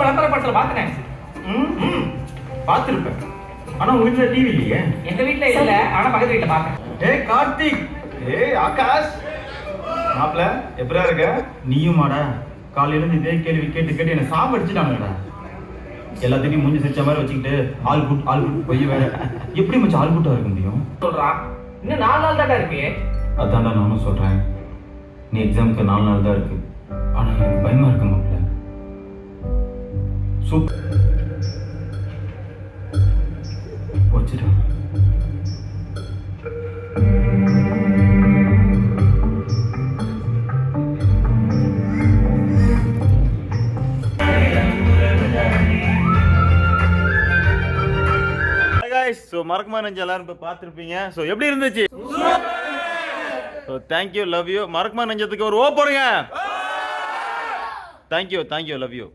விளம்பர படத்துல பாத்துனேன். பாத்துருப்பேன். ஆனா உங்க வீட்டுல டிவி இல்லையே. எங்க வீட்டுல இல்ல, ஆனா பக்கத்து வீட்டுல பாத்தேன். ஏய் கார்த்திக், ஏய் ஆகாஷ், மாப்ள எப்பரா இருக்க? நீயும் மாடா காலையில இருந்து இதே கேள்வி கேட்டு கேட்டு என்ன சாவடிச்சிட்டாங்கடா. எல்லாத்தையும் மூஞ்சி சிரிச்ச மாதிரி வச்சுக்கிட்டு ஆல் குட் பொய் வேற. எப்படி மச்சான் ஆல் குட்டா இருக்க முடியும்? சொல்றா, இன்னும் 4 நாள் தான்டா இருக்கு. அதான்டா நானும் சொல்றேன். நீ எக்ஸாமுக்கு 4 நாள் தான் இருக்கு. ஆனா எனக்கு பயமா இருக்கு மாப்ள. வச்சுட்டா. ஸோ மறக்குமா நெஞ்சு எல்லாரும் இப்போ பார்த்துருப்பீங்க. ஸோ எப்படி இருந்துச்சு? So thank you, love you. மறக்குமா நெஞ்சத்துக்கு ஒரு ஓ போடுங்க. Thank you, love you.